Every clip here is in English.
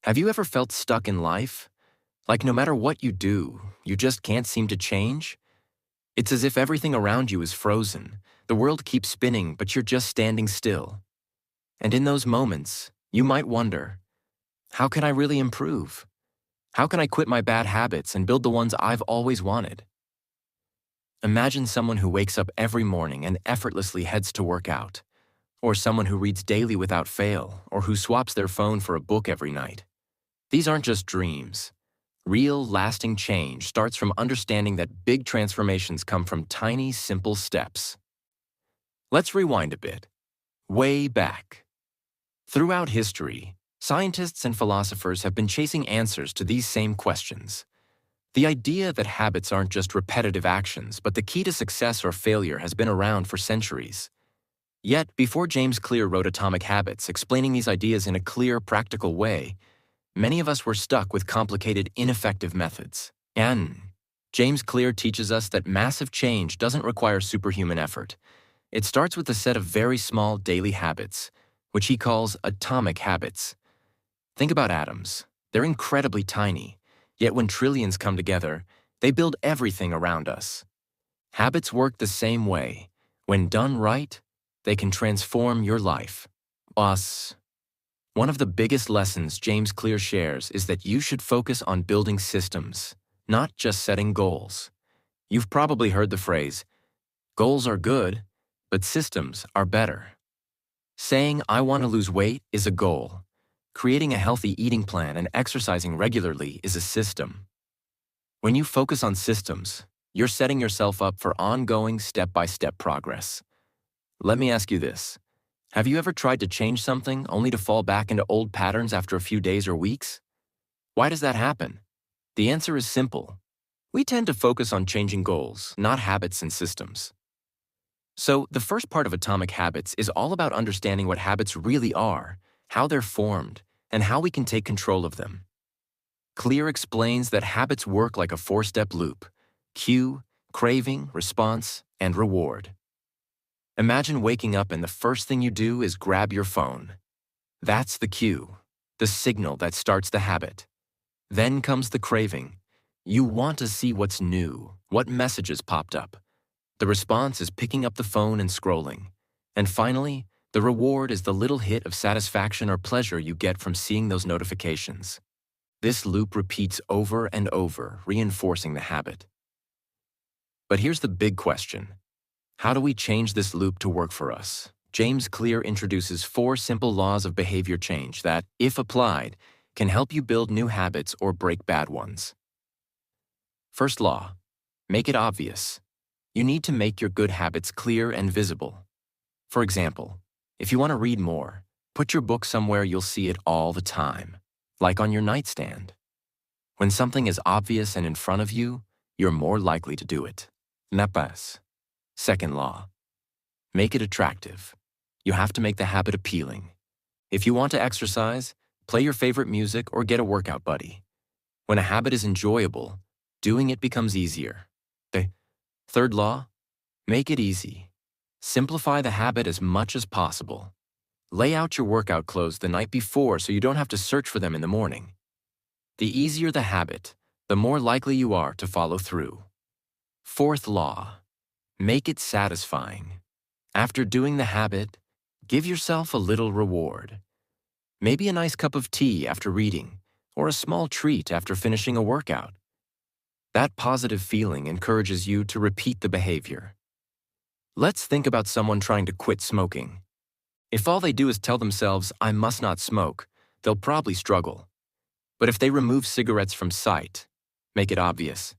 Have you ever felt stuck in life? Like no matter what you do, you just can't seem to change? It's as if everything around you is frozen. The world keeps spinning, but you're just standing still. And in those moments, you might wonder, how can I really improve? How can I quit my bad habits and build the ones I've always wanted? Imagine someone who wakes up every morning and effortlessly heads to work out, or someone who reads daily without fail, or who swaps their phone for a book every night. These aren't just dreams. Real, lasting change starts from understanding that big transformations come from tiny, simple steps. Let's rewind a bit. Way back. Throughout history, scientists and philosophers have been chasing answers to these same questions. The idea that habits aren't just repetitive actions, but the key to success or failure has been around for centuries. Yet, before James Clear wrote Atomic Habits, explaining these ideas in a clear, practical way, many of us were stuck with complicated, ineffective methods. And James Clear teaches us that massive change doesn't require superhuman effort. It starts with a set of very small daily habits, which he calls atomic habits. Think about atoms. They're incredibly tiny, yet when trillions come together, they build everything around us. Habits work the same way. When done right, they can transform your life. One of the biggest lessons James Clear shares is that you should focus on building systems, not just setting goals. You've probably heard the phrase, goals are good, but systems are better. Saying, I want to lose weight is a goal. Creating a healthy eating plan and exercising regularly is a system. When you focus on systems, you're setting yourself up for ongoing step-by-step progress. Let me ask you this. Have you ever tried to change something only to fall back into old patterns after a few days or weeks? Why does that happen? The answer is simple. We tend to focus on changing goals, not habits and systems. So, the first part of Atomic Habits is all about understanding what habits really are, how they're formed, and how we can take control of them. Clear explains that habits work like a four-step loop: cue, craving, response, and reward. Imagine waking up and the first thing you do is grab your phone. That's the cue, the signal that starts the habit. Then comes the craving. You want to see what's new, what messages popped up. The response is picking up the phone and scrolling. And finally, the reward is the little hit of satisfaction or pleasure you get from seeing those notifications. This loop repeats over and over, reinforcing the habit. But here's the big question. How do we change this loop to work for us? James Clear introduces 4 simple laws of behavior change that, if applied, can help you build new habits or break bad ones. First law, make it obvious. You need to make your good habits clear and visible. For example, if you want to read more, put your book somewhere you'll see it all the time, like on your nightstand. When something is obvious and in front of you, you're more likely to do it. Napas. Second law, make it attractive. You have to make the habit appealing. If you want to exercise, play your favorite music or get a workout buddy. When a habit is enjoyable, doing it becomes easier. Okay. Third law, make it easy. Simplify the habit as much as possible. Lay out your workout clothes the night before so you don't have to search for them in the morning. The easier the habit, the more likely you are to follow through. Fourth law, make it satisfying. After doing the habit, give yourself a little reward. Maybe a nice cup of tea after reading, or a small treat after finishing a workout. That positive feeling encourages you to repeat the behavior. Let's think about someone trying to quit smoking. If all they do is tell themselves, I must not smoke, they'll probably struggle. But if they remove cigarettes from sight, make it obvious.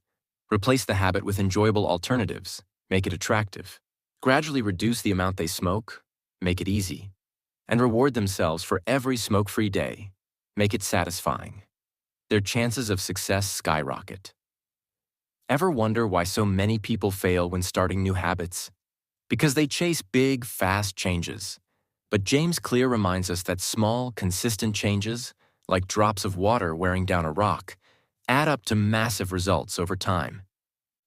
Replace the habit with enjoyable alternatives. Make it attractive. Gradually reduce the amount they smoke, make it easy. And reward themselves for every smoke-free day. Make it satisfying. Their chances of success skyrocket. Ever wonder why so many people fail when starting new habits? Because they chase big, fast changes. But James Clear reminds us that small, consistent changes, like drops of water wearing down a rock, add up to massive results over time.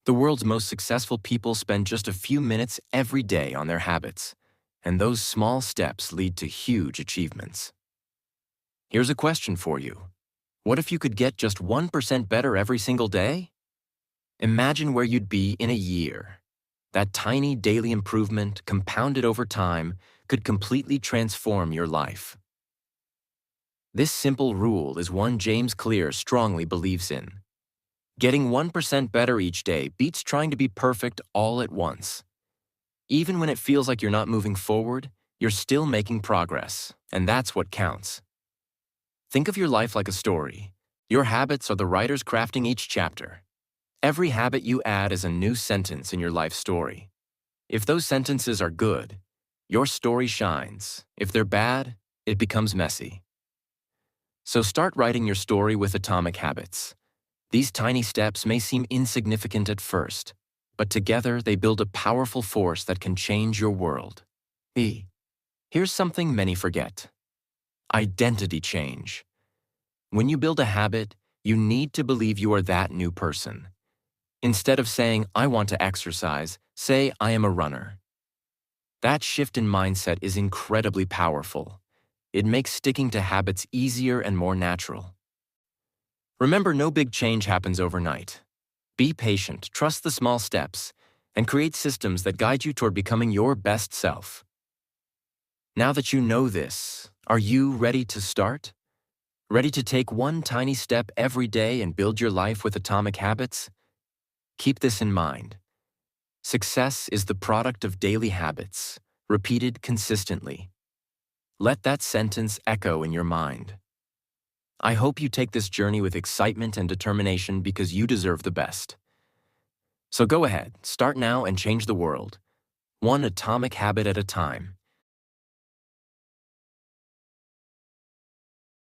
The world's most successful people spend just a few minutes every day on their habits, and those small steps lead to huge achievements. Here's a question for you. What if you could get just 1% better every single day? Imagine where you'd be in a year. That tiny daily improvement, compounded over time, could completely transform your life. This simple rule is one James Clear strongly believes in. Getting 1% better each day beats trying to be perfect all at once. Even when it feels like you're not moving forward, you're still making progress, and that's what counts. Think of your life like a story. Your habits are the writers crafting each chapter. Every habit you add is a new sentence in your life story. If those sentences are good, your story shines. If they're bad, it becomes messy. So start writing your story with Atomic Habits. These tiny steps may seem insignificant at first, but together they build a powerful force that can change your world. Here's something many forget. Identity change. When you build a habit, you need to believe you are that new person. Instead of saying, "I want to exercise," say, "I am a runner." That shift in mindset is incredibly powerful. It makes sticking to habits easier and more natural. Remember, no big change happens overnight. Be patient, trust the small steps, and create systems that guide you toward becoming your best self. Now that you know this, are you ready to start? Ready to take one tiny step every day and build your life with Atomic Habits? Keep this in mind. Success is the product of daily habits, repeated consistently. Let that sentence echo in your mind. I hope you take this journey with excitement and determination because you deserve the best. So go ahead, start now and change the world, one atomic habit at a time.